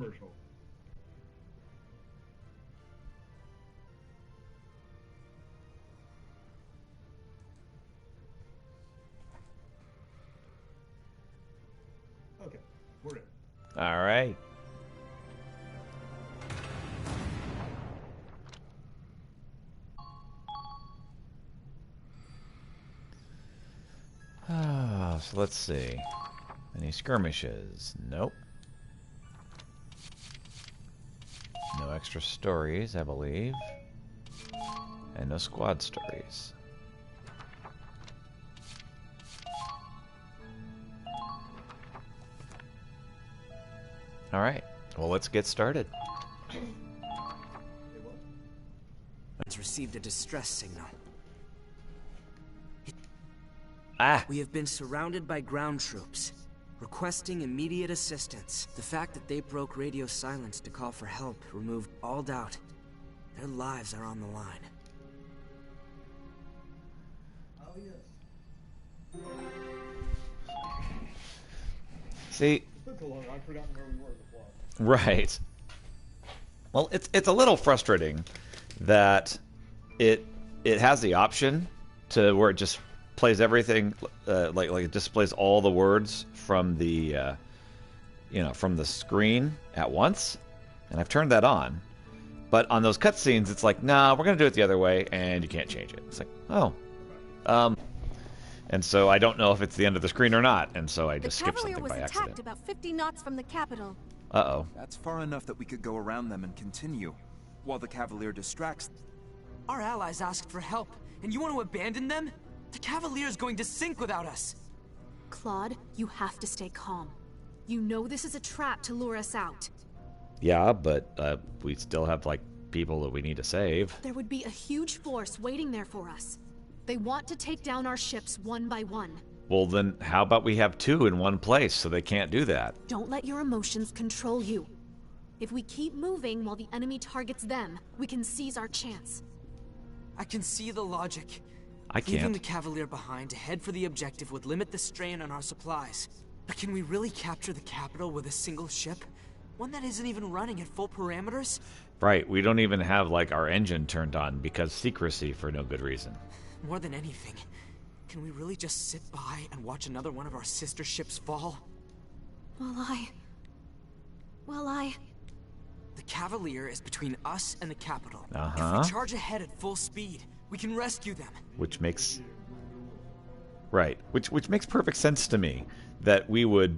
commercial. Okay, we're in. All right. So let's see. Any skirmishes? Nope. No extra stories, I believe. And no squad stories. Alright, well, let's get started. It's received a distress signal. Ah! We have been surrounded by ground troops, requesting immediate assistance. The fact that they broke radio silence to call for help removed all doubt. Their lives are on the line. Oh, yes. See... It's been so long, I've forgotten where we were before. Right. Well, it's a little frustrating that it has the option to where it just plays everything like it displays all the words from the from the screen at once, and I've turned that on. But on those cutscenes, it's like, nah, we're gonna do it the other way, and you can't change it. It's like, oh, and so I don't know if it's the end of the screen or not, and so I just skip something by accident. The Cavalier was attacked about 50 knots from the capital. Uh-oh. That's far enough that we could go around them and continue, while the Cavalier distracts. Our allies asked for help, and you want to abandon them? The Cavalier is going to sink without us. Claude, you have to stay calm. You know this is a trap to lure us out. Yeah, but we still have, like, people that we need to save. There would be a huge force waiting there for us. They want to take down our ships one by one. Well, then how about we have two in one place so they can't do that? Don't let your emotions control you. If we keep moving while the enemy targets them, we can seize our chance. I can see the logic. I can't. Leaving the Cavalier behind to head for the objective would limit the strain on our supplies. But can we really capture the capital with a single ship? One that isn't even running at full parameters? Right, we don't even have, like, our engine turned on because secrecy for no good reason. More than anything, can we really just sit by and watch another one of our sister ships fall? Well, I... The Cavalier is between us and the capital. Uh-huh. If we charge ahead at full speed, we can rescue them. Which makes... Right, which makes perfect sense to me. That we would,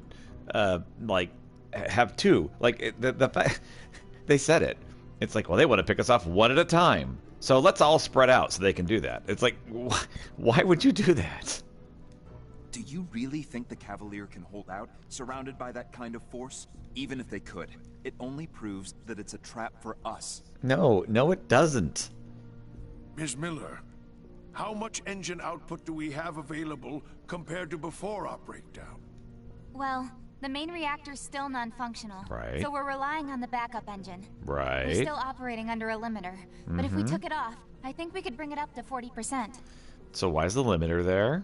like, have two. Like, the fact... They said it. It's like, well, they want to pick us off one at a time. So let's all spread out so they can do that. It's like, why would you do that? Do you really think the Cavalier can hold out, surrounded by that kind of force? Even if they could, it only proves that it's a trap for us. No, it doesn't. Ms. Miller, how much engine output do we have available compared to before our breakdown? Well, the main reactor's still non-functional. Right. So we're relying on the backup engine. Right. We're still operating under a limiter. But if we took it off, I think we could bring it up to 40%. So why is the limiter there?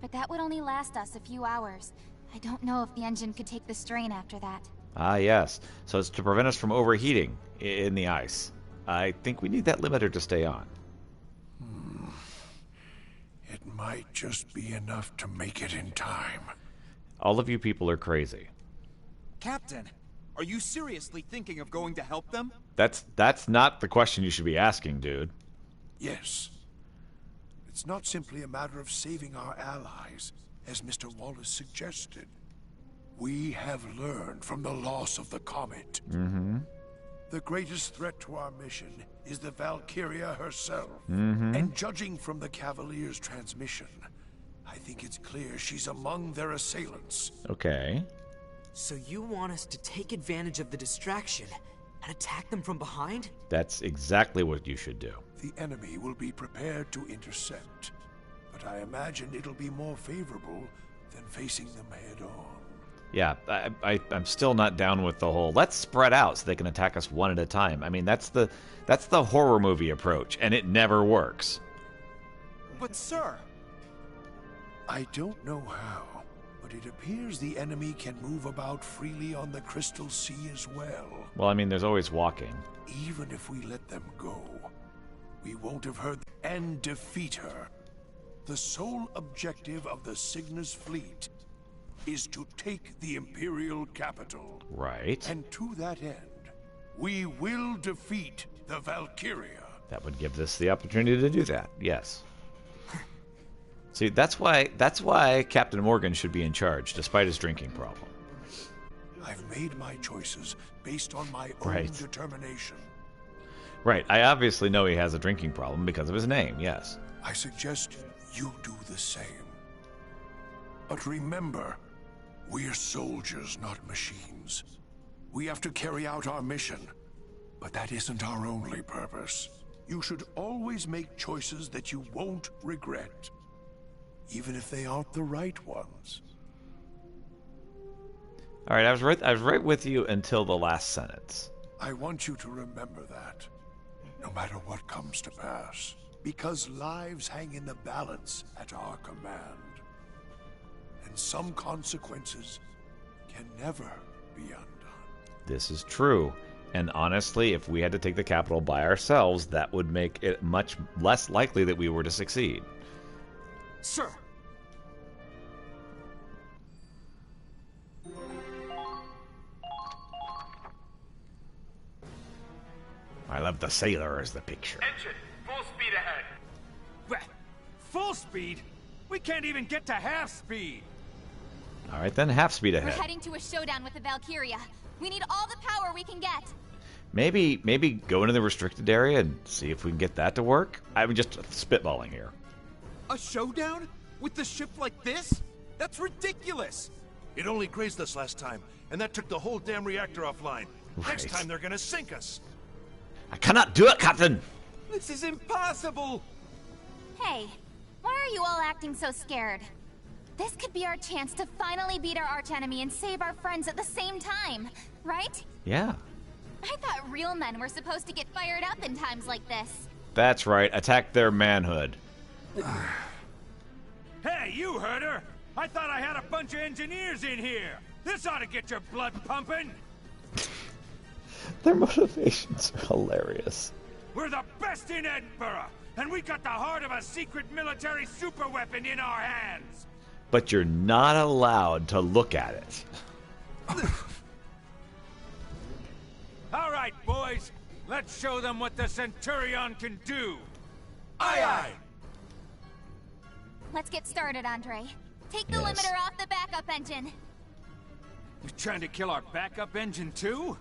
But that would only last us a few hours. I don't know if the engine could take the strain after that. Ah, yes. So it's to prevent us from overheating in the ice. I think we need that limiter to stay on. It might just be enough to make it in time. All of you people are crazy. Captain, are you seriously thinking of going to help them? That's not the question you should be asking, dude. Yes. It's not simply a matter of saving our allies, as Mr. Wallace suggested. We have learned from the loss of the comet. The greatest threat to our mission is the Valkyria herself. And judging from the Cavalier's transmission, I think it's clear she's among their assailants. Okay. So you want us to take advantage of the distraction and attack them from behind? That's exactly what you should do. The enemy will be prepared to intercept, but I imagine it'll be more favorable than facing them head-on. Yeah, I'm still not down with the whole, let's spread out so they can attack us one at a time. I mean, that's the horror movie approach, and it never works. But sir... I don't know how, but it appears the enemy can move about freely on the Crystal Sea as well. Well, I mean, there's always walking. Even if we let them go, we won't have heard and defeat her. The sole objective of the Cygnus fleet is to take the Imperial capital. Right. And to that end, we will defeat the Valkyria. That would give us the opportunity to do that, yes. See, that's why Captain Morgan should be in charge, despite his drinking problem. I've made my choices based on my own Right. determination. Right, I obviously know he has a drinking problem because of his name, yes. I suggest you do the same. But remember, we're soldiers, not machines. We have to carry out our mission, but that isn't our only purpose. You should always make choices that you won't regret, even if they aren't the right ones. All right, I was right with you until the last sentence. I want you to remember that, no matter what comes to pass, because lives hang in the balance at our command, and some consequences can never be undone. This is true. And honestly, if we had to take the capital by ourselves, that would make it much less likely that we were to succeed. Sir! I love the sailor as the picture. Engine, full speed ahead. Full speed? We can't even get to half speed. All right, then half speed We're ahead. heading to a showdown with the Valkyria. We need all the power we can get. Maybe go into the restricted area and see if we can get that to work. I'm just spitballing here. A showdown? With the ship like this? That's ridiculous! It only grazed us last time, and that took the whole damn reactor offline. Right. Next time they're gonna sink us. I cannot do it, Captain! This is impossible! Hey, why are you all acting so scared? This could be our chance to finally beat our archenemy and save our friends at the same time, right? Yeah. I thought real men were supposed to get fired up in times like this. That's right. Attack their manhood. Hey, you heard her! I thought I had a bunch of engineers in here! This ought to get your blood pumping! Their motivations are hilarious. We're the best in Edinburgh! And we got the heart of a secret military superweapon in our hands! But you're not allowed to look at it. All right, boys. Let's show them what the Centurion can do. Aye, aye! Let's get started, Andre. Take the Yes. limiter off the backup engine. You're trying to kill our backup engine, too?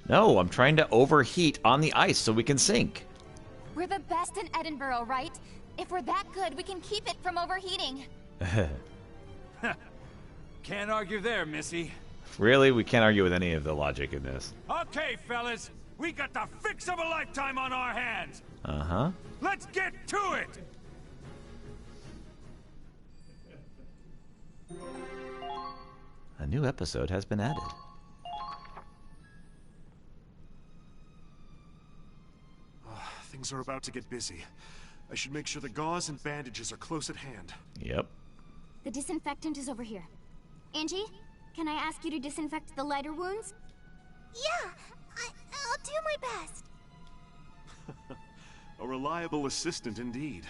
No, I'm trying to overheat on the ice so we can sink. We're the best in Edinburgh, right? If we're that good, we can keep it from overheating. Can't argue there, Missy. Really? We can't argue with any of the logic in this. Okay, fellas. We got the fix of a lifetime on our hands. Uh-huh. Let's get to it! A new episode has been added. Things are about to get busy. I should make sure the gauze and bandages are close at hand. Yep. The disinfectant is over here. Angie, can I ask you to disinfect the lighter wounds? Yeah, I'll do my best. A reliable assistant indeed.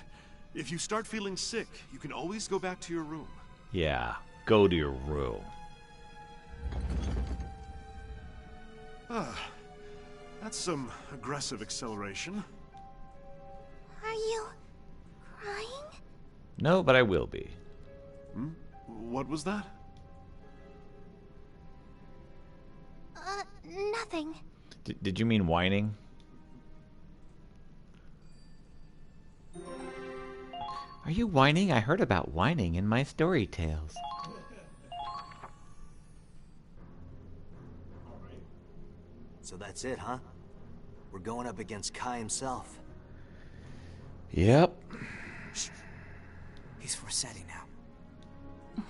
If you start feeling sick, you can always go back to your room. Yeah. Go to your room. That's some aggressive acceleration. Are you crying? No, but I will be. What was that? Nothing. Did you mean whining? Are you whining? I heard about whining in my story tales. So that's it, huh? We're going up against Kai himself. Yep. He's Forseti now.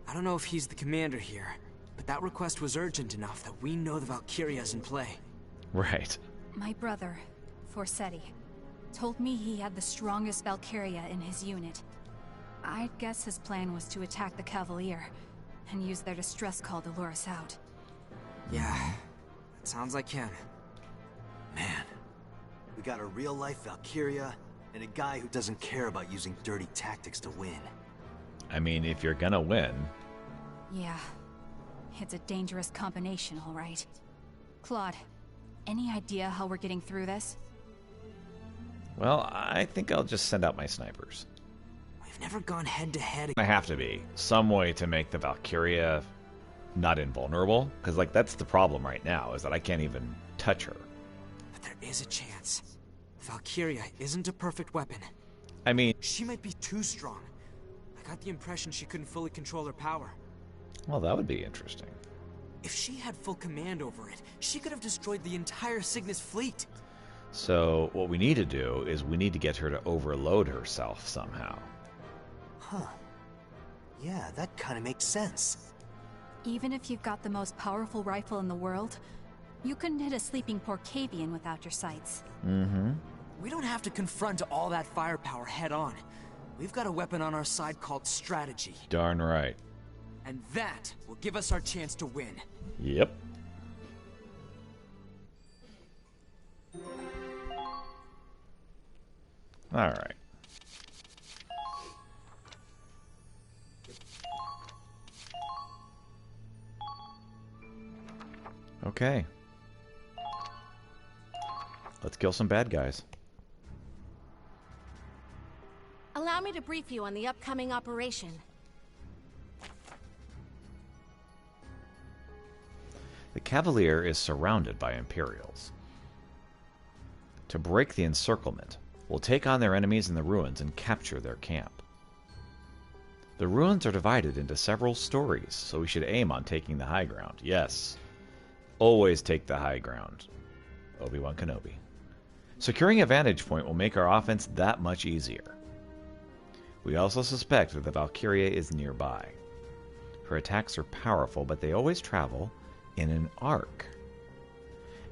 I don't know if he's the commander here, but that request was urgent enough that we know the Valkyria's in play. Right. My brother, Forseti, told me he had the strongest Valkyria in his unit. I'd guess his plan was to attack the Cavalier and use their distress call to lure us out. Yeah, that sounds like him. Man, we got a real-life Valkyria and a guy who doesn't care about using dirty tactics to win. I mean, if you're gonna win... Yeah, it's a dangerous combination, all right. Claude, any idea how we're getting through this? Well, I think I'll just send out my snipers. We've never gone head-to-head. I have to be. Some way to make the Valkyria not invulnerable. Because, like, that's the problem right now, is that I can't even touch her. But there is a chance. Valkyria isn't a perfect weapon. I mean... She might be too strong. I got the impression she couldn't fully control her power. Well, that would be interesting. If she had full command over it, she could have destroyed the entire Cygnus fleet. So, what we need to do is we need to get her to overload herself somehow. Huh. Yeah, that kind of makes sense. Even if you've got the most powerful rifle in the world, you couldn't hit a sleeping Porcavian without your sights. Mm-hmm. We don't have to confront all that firepower head-on. We've got a weapon on our side called strategy. Darn right. And that will give us our chance to win. Yep. All right. Okay. Let's kill some bad guys. Allow me to brief you on the upcoming operation. The Cavalier is surrounded by Imperials. To break the encirclement, we'll take on their enemies in the ruins and capture their camp. The ruins are divided into several stories, so we should aim on taking the high ground. Yes, always take the high ground. Obi-Wan Kenobi. Securing a vantage point will make our offense that much easier. We also suspect that the Valkyria is nearby. Her attacks are powerful, but they always travel in an arc.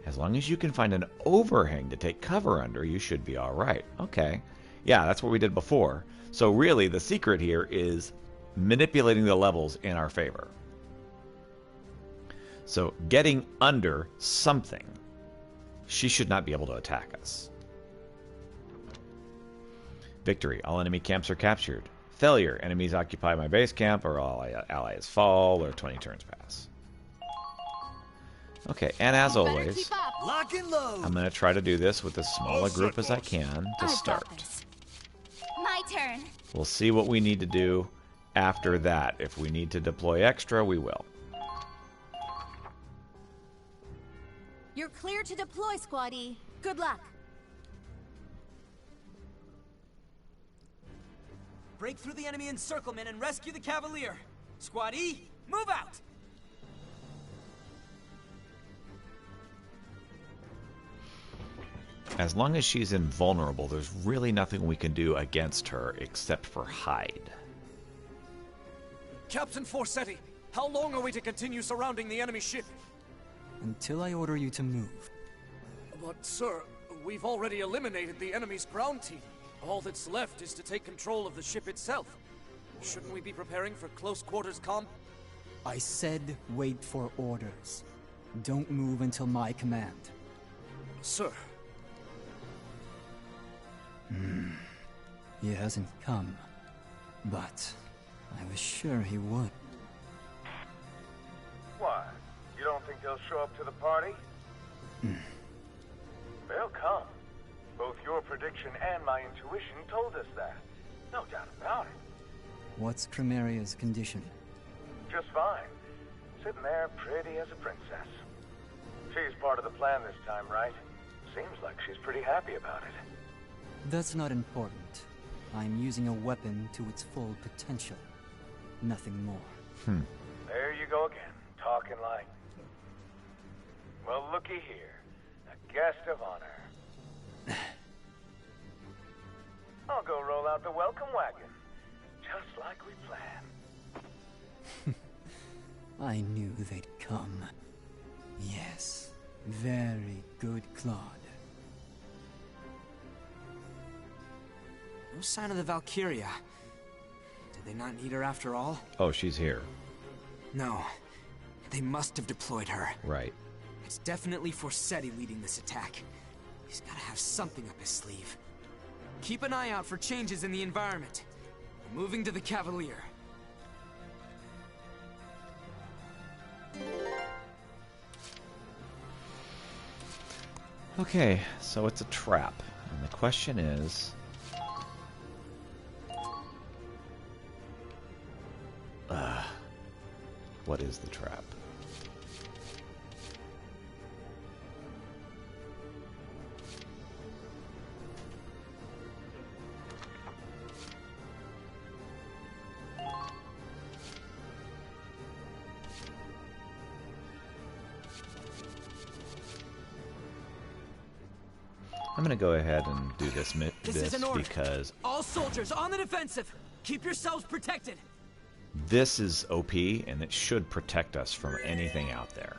As long as you can find an overhang to take cover under, you should be alright. Okay. Yeah, that's what we did before. So really, the secret here is manipulating the levels in our favor. So getting under something. She should not be able to attack us. Victory. All enemy camps are captured. Failure. Enemies occupy my base camp, or all allies fall, or 20 turns pass. Okay, and as always, lock and load. I'm going to try to do this with as small a group as I can to start. My turn. We'll see what we need to do after that. If we need to deploy extra, we will. You're clear to deploy, Squaddy. Good luck. Break through the enemy encirclement and rescue the Cavalier. Squad E, move out! As long as she's invulnerable, there's really nothing we can do against her except for hide. Captain Forsetti, how long are we to continue surrounding the enemy ship? Until I order you to move. But, sir, we've already eliminated the enemy's ground team. All that's left is to take control of the ship itself. Shouldn't we be preparing for close quarters combat? I said wait for orders. Don't move until my command. Sir. He hasn't come, but I was sure he would. Why? You don't think they'll show up to the party? They'll come. Both your prediction and my intuition told us that. No doubt about it. What's Cremeria's condition? Just fine. Sitting there pretty as a princess. She's part of the plan this time, right? Seems like she's pretty happy about it. That's not important. I'm using a weapon to its full potential. Nothing more. There you go again, talking like... Well, looky here. A guest of honor. I'll go roll out the welcome wagon. Just like we planned. I knew they'd come. Yes. Very good, Claude. No sign of the Valkyria. They not need her after all? Oh, she's here. No. They must have deployed her. Right. It's definitely Forsetti leading this attack. He's gotta have something up his sleeve. Keep an eye out for changes in the environment. We're moving to the Cavalier. Okay, so it's a trap. And the question is... what is the trap? I'm gonna go ahead and do this Is an order. because all soldiers on the defensive. Keep yourselves protected. this is OP and it should protect us from anything out there.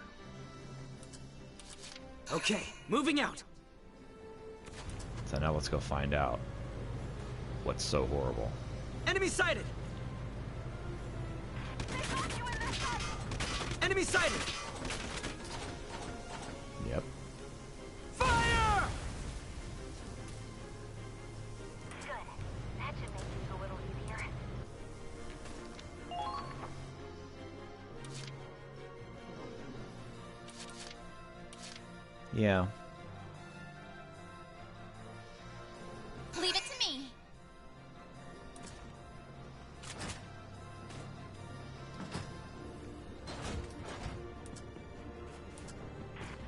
Okay, moving out. So now let's go find out what's so horrible. Enemy sighted. Enemy sighted. Yep. Fire! Good. That should make things a little easier. Yeah. Leave it to me.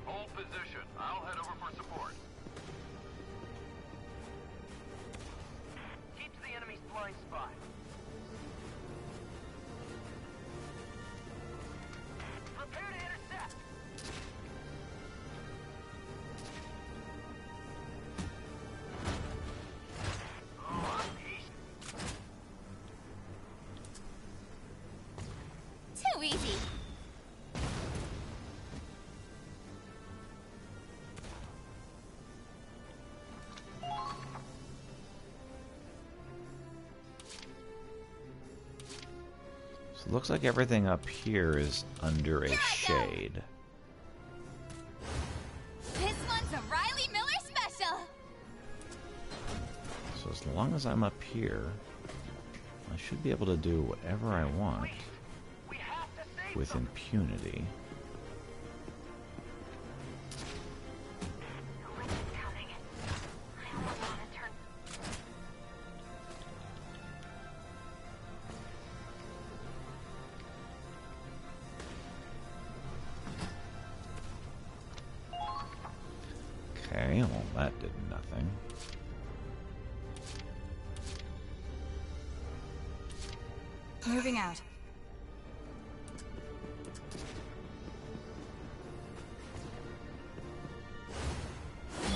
Hold position. I'll head over for support. Keep to the enemy's blind spot. Prepare to intercept. Too easy. So it looks like everything up here is under a shade. This one's a Riley Miller special. So as long as I'm up here, I should be able to do whatever I want with impunity. Okay, well that did nothing. Moving out.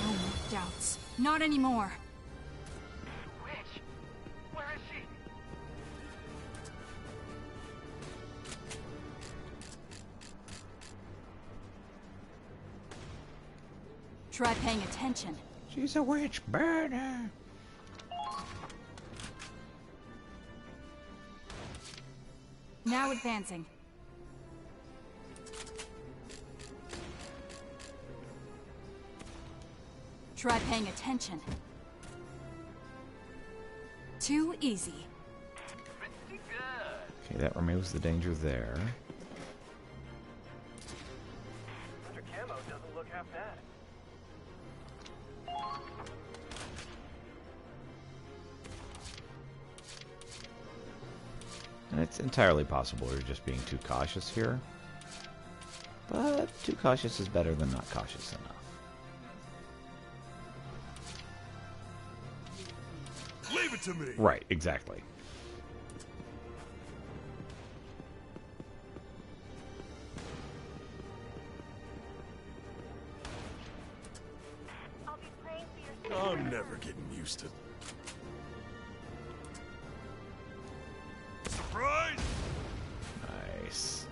No more doubts. Not anymore. Witch! Where is she? Try paying attention. She's a witch burner. Now advancing. Try paying attention. Too easy. Okay, that removes the danger there. Mr. Camo doesn't look half bad. And it's entirely possible we're just being too cautious here. But too cautious is better than not cautious enough. Leave it to me. Right, exactly. I'm never getting used to. Surprise! Nice.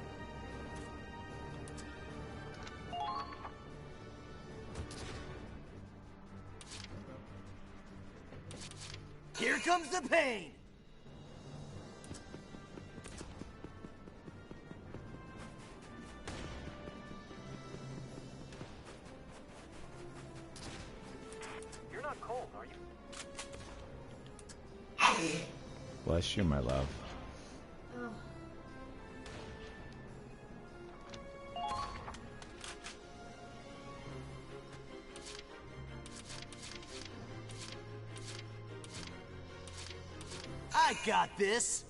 Here comes the pain. cold, are you? Bless you, my love. I got this!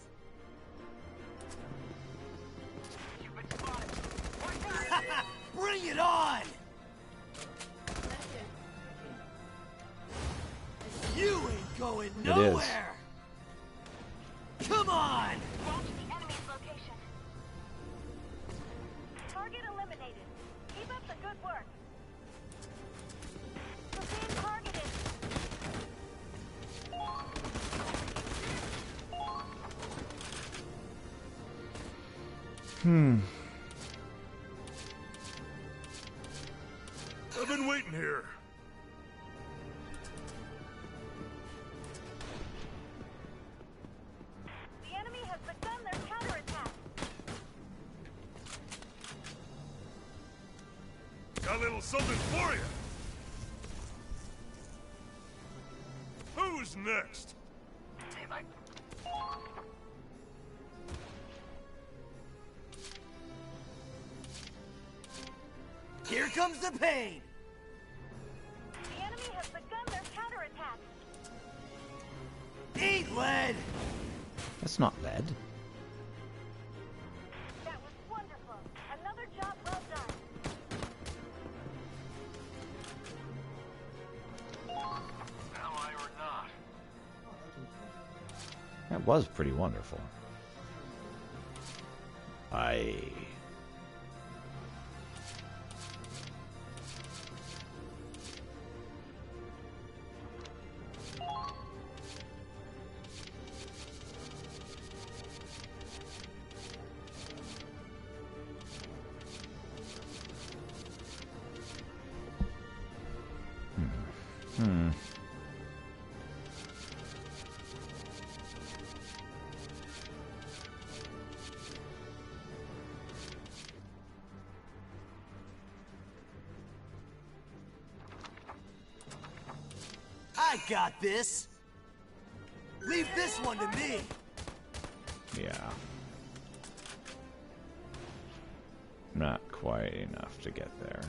Bring it on! You ain't going nowhere! Come on! Watch the enemy's location. Target eliminated. Keep up the good work. We're being targeted. I've been waiting here. The enemy has begun their counterattack. Got a little something for you. Who's next? Hey, Mike. Here comes the pain! The enemy has begun their counterattack. Eat lead! That's not lead. That was wonderful. Another job well done. Ally or not? That was pretty wonderful. I got this! Leave this one to me! Yeah. Not quite enough to get there.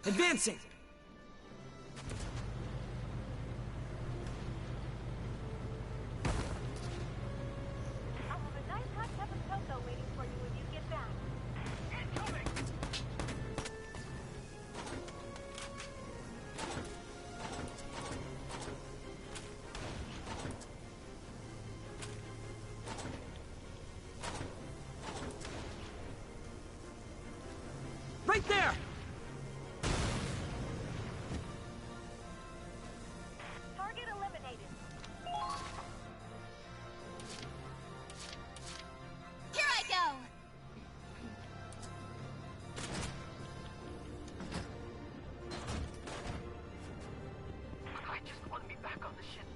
Advancing! I'll have a nice hot cup of cocoa waiting for you when you get back. Incoming! Right there! Target eliminated. Here I go! I just want to be back on the ship.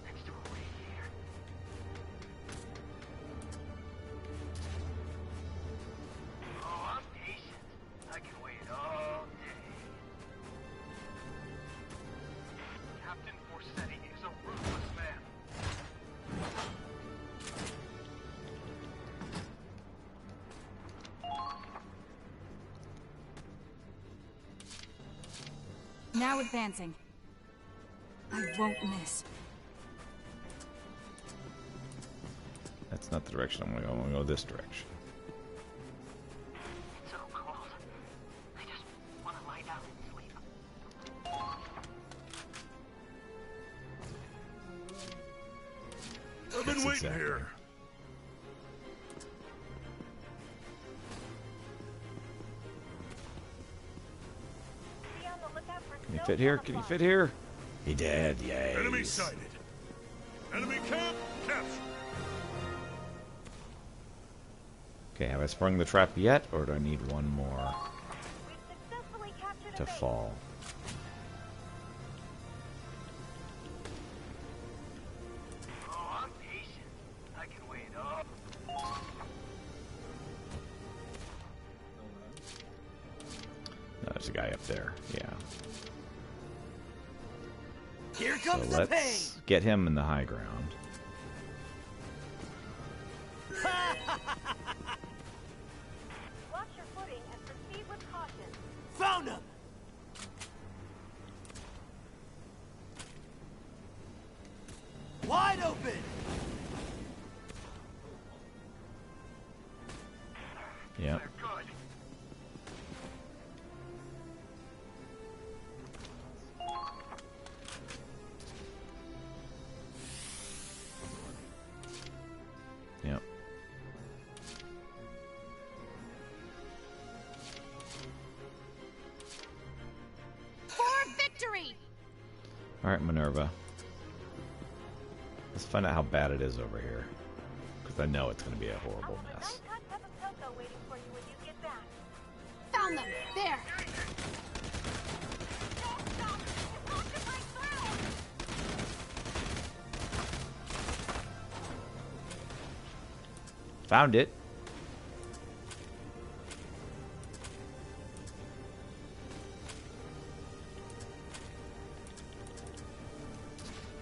Next to a radiator. Oh, I'm patient. I can wait all day. Captain Forseti is a ruthless man. Now advancing. I won't miss. That's not the direction I'm gonna go. I'm gonna go this direction. It's so cold. I just want to lie down and sleep. I've been That's waiting exactly. here. you fit here? Can you fit here? He did, yay. Enemy sighted. Enemy camp captured. Okay, have I sprung the trap yet, or do I need one more to fall? Oh, I'm patient. I can wait up. No, there's a guy up there. Yeah. Here So comes the pain. let's get him in the high ground. Watch your footing and proceed with caution. Found him. Wide open. Yep. Yep. For victory! Alright, Minerva. Let's find out how bad it is over here. Because I know it's going to be a horrible mess. Found them! There! Found it.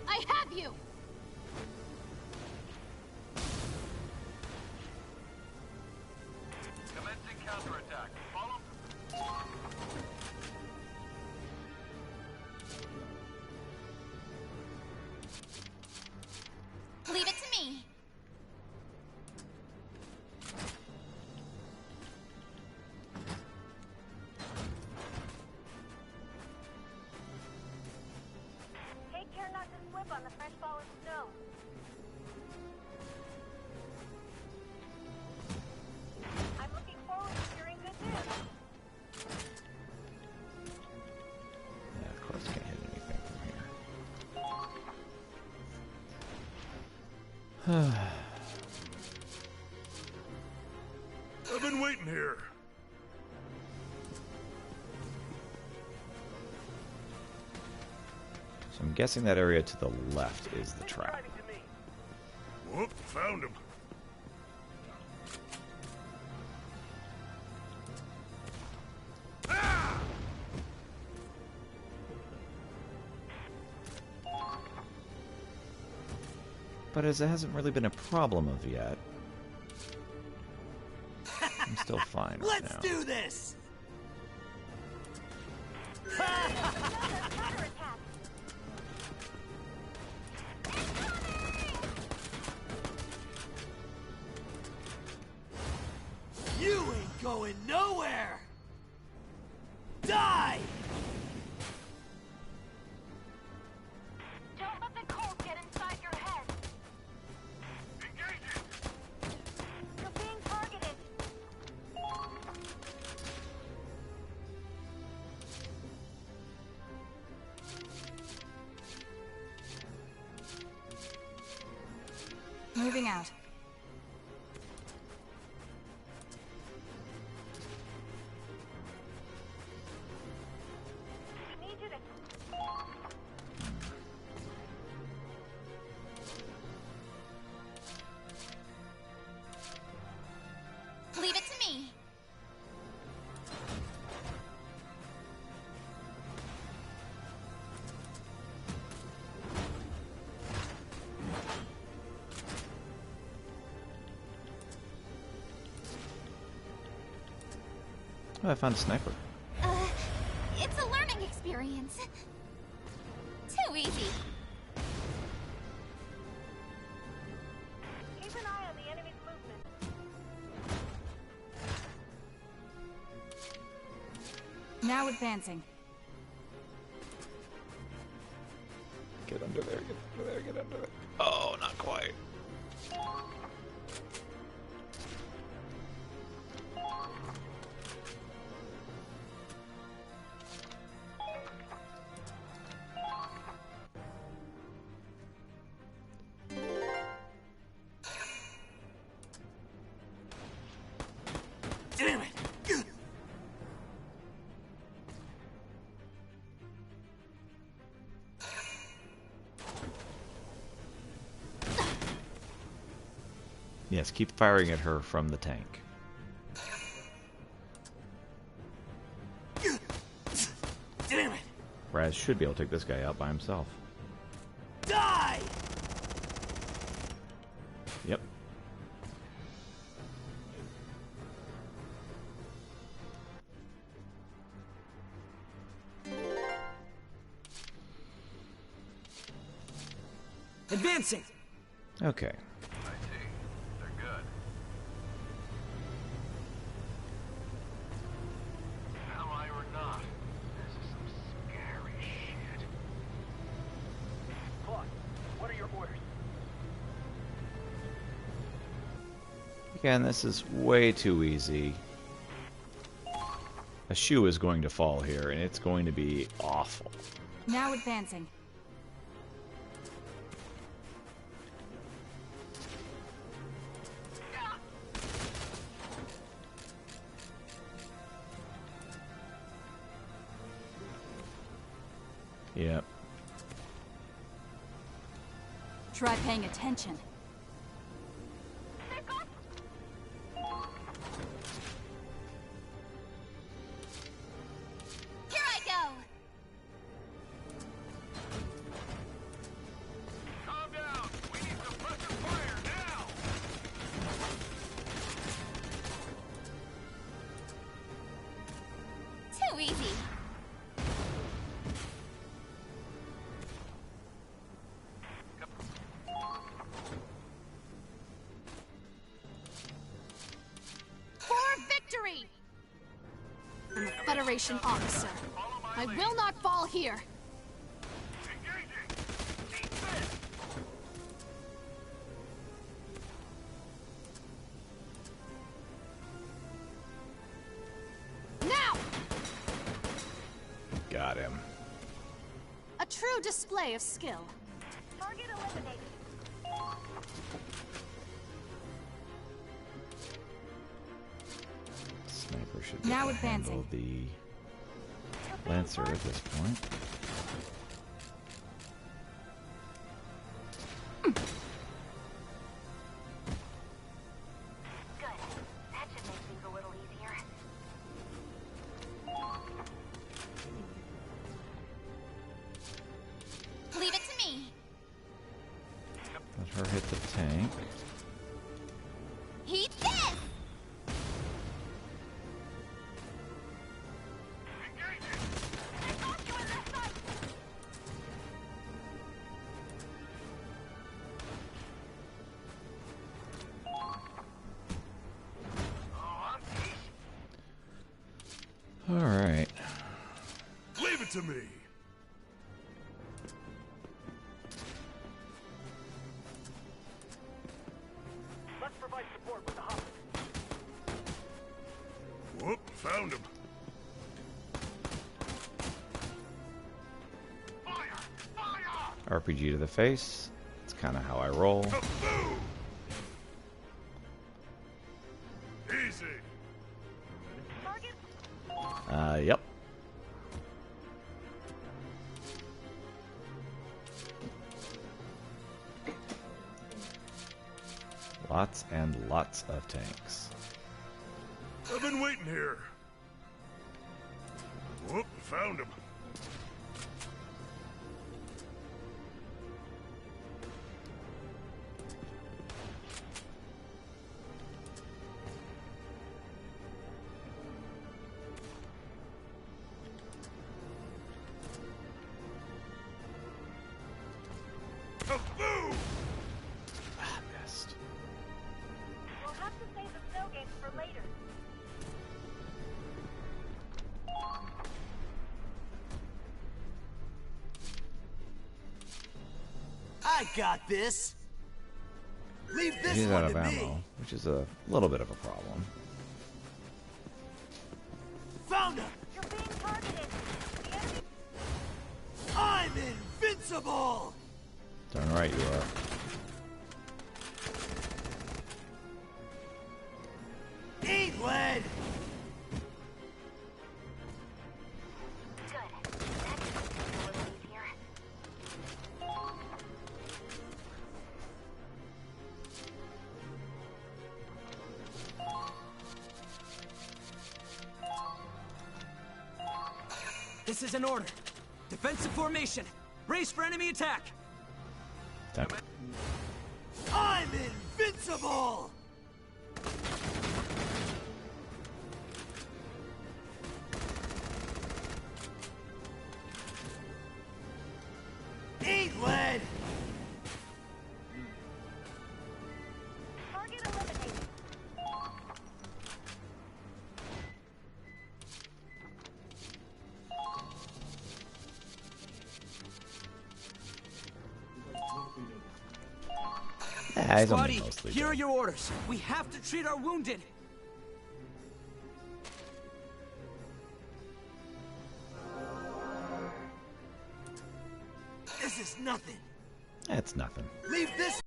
I have you! Commencing counterattack. Follow. Leave it to me. Take care not to slip on the fresh fallen snow. I'm looking forward to hearing good news. Yeah, of course, can't hit anything from here. I've been waiting here. So I'm guessing that area to the left is the trap. Whoop, found him. But as it hasn't really been a problem of yet, I'm still fine right Let's now. do this. You ain't going nowhere. Die. Don't let the cold get inside your head. You're being targeted. Moving out. Need you to... Leave it to me. Oh, I found a sniper. It's a learning experience. Too easy. Keep an eye on the enemy's movement. Now advancing. Get under there, get under there, get under there. Oh, not quite. Yes, keep firing at her from the tank. Damn it! Raz should be able to take this guy out by himself. Die! Yep. Advancing! Okay. They're good. Ally or not, this is some scary shit. Claude, what are your orders? Again, this is way too easy. A shoe is going to fall here, and it's going to be awful. Now advancing. Yep. Try paying attention. Here I go! Calm down. We need suppressive fire now. Too easy. For victory! I'm a Federation officer. I will not fall here. Now! Got him. A true display of skill. Target eliminated. Sniper should be Now able to handle advancing. the Lancer at this point. Good. That should make things a little easier. Leave it to me. Let her hit the tank. Heat this! All right. Leave it to me. Let's provide support with the hop. Whoop, found him. RPG to the face. It's kind of how I roll. Easy. Yep. Lots and lots of tanks. I've been waiting here. Whoop, found him. Missed. We'll have to save the snow games for later. I got this. Leave this He's one out of to ammo, me. which is a little bit of a problem. Found him. You're being targeted. The enemy. I'm invincible. Darn right you are. Eat lead. Good. That should make things a little easier. This is an order. Defensive formation. Brace for enemy attack. I'm invincible! Eat lead! Target eliminated. Yeah, he's only Squaddy, mostly here dead. are your orders. We have to treat our wounded. This is nothing. It's nothing. Leave this